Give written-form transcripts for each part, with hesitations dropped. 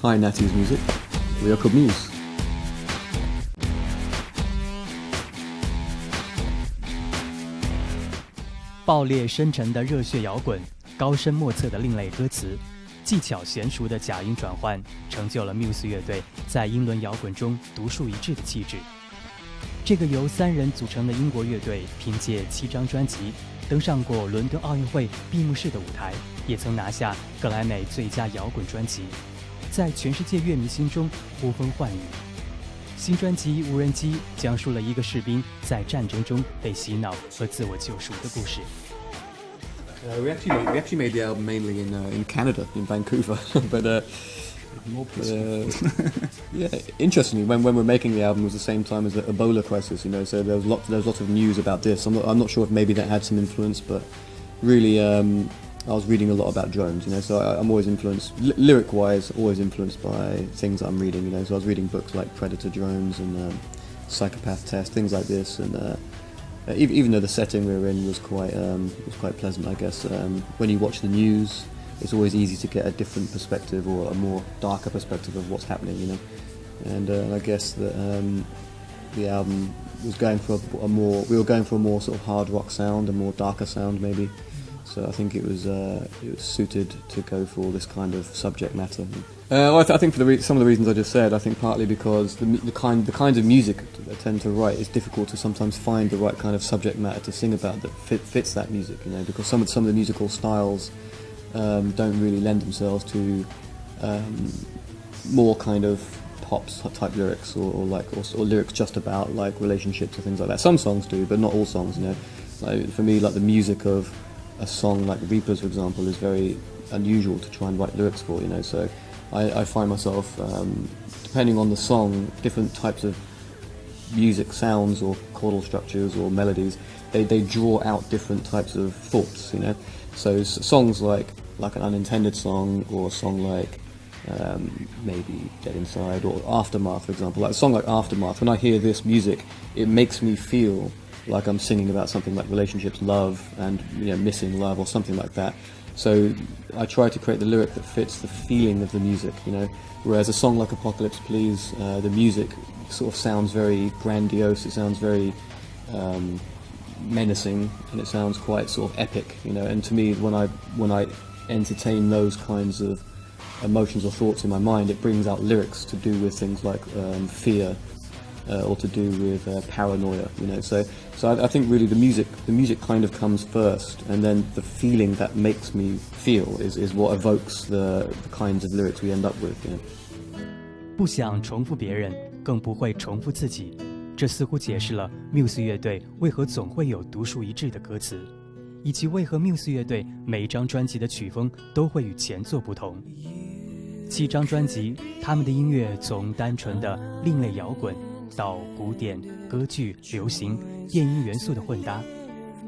Hi, NetEase Music. We are called Muse. 爆裂深沉的热血摇滚，高深莫测的另类歌词，技巧娴熟的假音转换，成就了 Muse 乐队在英伦摇滚中独树一帜的气质。这个由3人组成的英国乐队，凭借7张专辑登上过伦敦奥运会闭幕式的舞台，也曾拿下格莱美最佳摇滚专辑，在全世界乐迷心中呼风唤雨。新专辑《无人机》讲述了一个士兵在战争中被洗脑和自我救赎的故事。We actually made the album mainly in Canada, in Vancouver, but yeah, interestingly, when we're making the album, it was the same time as the Ebola crisis, so there was lots of news about this. I'm not sure if maybe that had some influence, but really, I was reading a lot about drones, so I'm always influenced, lyric-wise, always influenced by things that I'm reading, so I was reading books like Predator Drones and Psychopath Test, things like this, and even though the setting we were in was quite pleasant, I guess. When you watch the news, it's always easy to get a different perspective or a more darker perspective of what's happening, and I guess that the album was going for we were going for a more sort of hard rock sound, a more darker sound maybe. So I think it was suited to go for this kind of subject matter. Well, I think for some of the reasons I just said. I think partly because the kinds of music I tend to write, it's difficult to sometimes find the right kind of subject matter to sing about that fits that music. Because some of the musical styles don't really lend themselves to more kind of pop type lyrics or lyrics just about like relationships or things like that. Some songs do, but not all songs. Like, for me, like the music of a song like Reapers, for example, is very unusual to try and write lyrics for, so I find myself, depending on the song, different types of music sounds or chordal structures or melodies, they draw out different types of thoughts, so songs like an Unintended song, or a song like maybe Dead Inside or Aftermath, for example, like a song like Aftermath, when I hear this music, it makes me feel like I'm singing about something like relationships, love, and missing love or something like that. So I try to create the lyric that fits the feeling of the music, Whereas a song like Apocalypse Please, the music sort of sounds very grandiose, it sounds very menacing, and it sounds quite sort of epic, And to me, when I entertain those kinds of emotions or thoughts in my mind, it brings out lyrics to do with things like fear. Or to do with paranoia, So I think really the music kind of comes first, and then the feeling that makes me feel is what evokes the kinds of lyrics we end up with. 不想重复别人，更不会重复自己，这似乎解释了 Muse 乐队为何总会有独树一帜的歌词，以及为何 Muse 乐队每一张专辑的曲风都会与前作不同。7张专辑，他们的音乐从单纯的另类摇滚到古典、歌剧、流行、电音元素的混搭，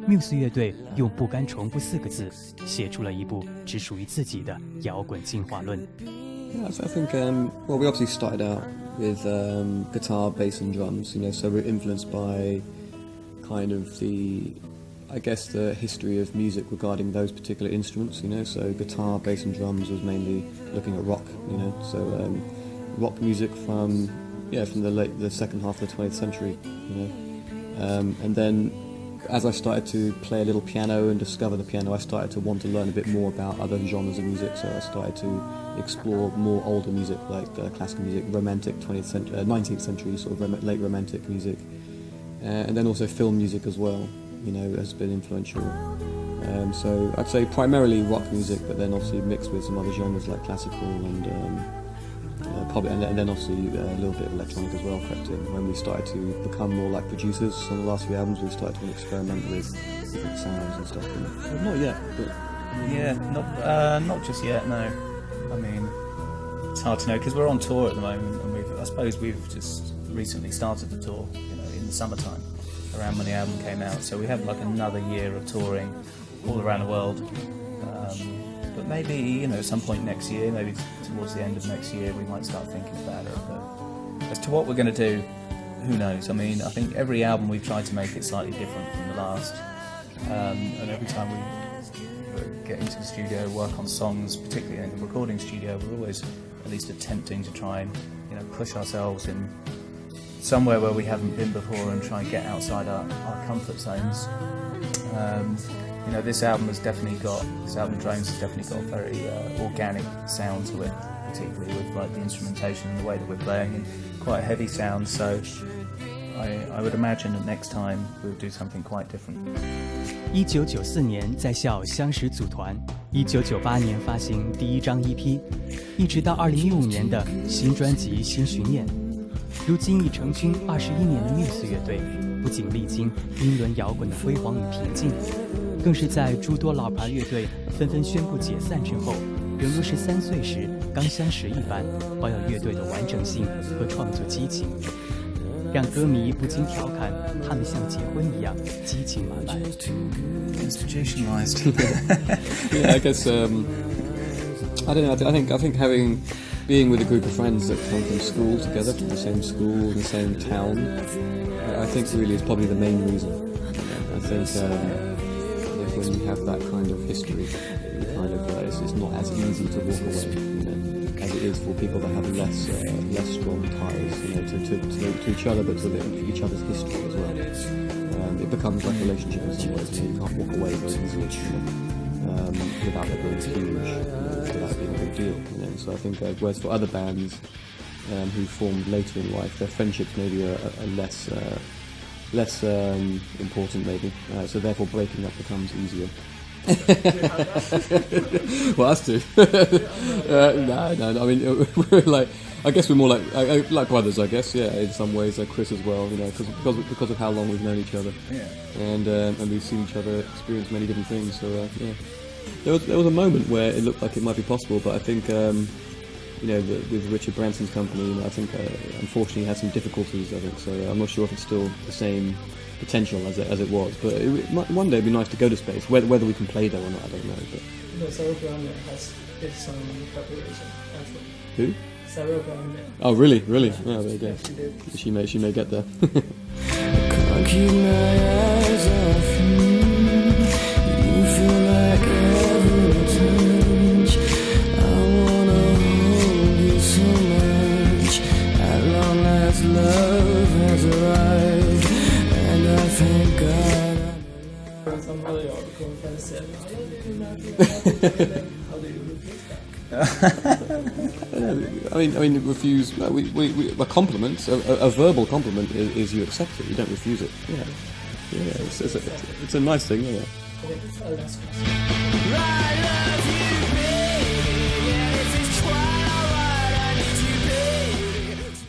Muse 乐队用不甘重复4个字写出了一部只属于自己的摇滚进化论。Yeah, so I think well, we obviously started out with guitar, bass, and drums. So we're influenced by kind of the history of music regarding those particular instruments. So guitar, bass, and drums was mainly looking at rock. So rock music from the second half of the 20th century, and then as I started to play a little piano and discover the piano, I started to want to learn a bit more about other genres of music. So I started to explore more older music, like classical music, romantic 19th century sort of late romantic music, and then also film music as well. Has been influential. So I'd say primarily rock music, but then obviously mixed with some other genres like classical and probably, and then obviously a little bit of electronic as well crept in when we started to become more like producers. On the last few albums, we started to experiment with different sounds and stuff. Well, not yet, but not just yet. No, I mean it's hard to know because we're on tour at the moment, and I suppose we've just recently started the tour, in the summertime, around when the album came out. So we have like another year of touring all around the world. But maybe, at some point next year, maybe towards the end of next year, we might start thinking about it. But as to what we're going to do, who knows? I mean, I think every album we've tried to make it slightly different from the last. And every time we get into the studio, work on songs, particularly in the recording studio, we're always at least attempting to try and push ourselves in somewhere where we haven't been before and try and get outside our comfort zones. This album Drones has definitely got a very organic sound to it, particularly with like the instrumentation and the way that we're playing, and quite a heavy sound. So I would imagine that next time we'll do something quite different. 1994年在校相识组团，1998年发行第一张 EP， 一直到2015年的新专辑《新巡演》。如今已成军21年的 Muse 乐队，不仅历经英伦摇滚的辉煌与平静，更是在诸多老牌乐队纷纷宣布解散之后，仍如13岁时刚相识一般，保有乐队的完整性和创作激情，让歌迷不禁调侃他们像结婚一样激情满满。Institutionalized. Yeah, I guess I don't know. I think being with a group of friends that come from school together, from the same school, the same town, I think really is probably the main reason. I think when you have that kind of history, you kind of it's not as easy to walk away, as it is for people that have less strong ties, to each other, but to each other's history as well. It becomes like a relationship in some ways. You can't walk away very easily, without it being huge, without it being a big deal. So I think, whereas for other bands who formed later in life, their friendships maybe are less important, maybe. So therefore, breaking up becomes easier. Well, us two. No. I mean, we're like. I guess we're more like brothers. I guess, yeah, in some ways. Chris as well, because of how long we've known each other. Yeah. And we've seen each other experience many different things. So yeah, there was a moment where it looked like it might be possible, but I think with Richard Branson's company, I think unfortunately had some difficulties. I think so. I'm not sure if it's still the same potential as it was, but one day it'd be nice to go to space. Whether we can play there or not, I don't know. But Sarah Brandon did some preparation. Who? Sarah Brandon. Oh, really? Oh, there you go. She may get there. Can't keep my eyes off you. You feel like heaven touch. I wanna hold you so much. At long last, love has arrived, and I thank God. Somebody or girlfriend said, "I love you." How do you replace that? I mean, refuse. A compliment, a verbal compliment is you accept it. You don't refuse it. Yeah. It's a nice thing. Yeah. Okay, last question.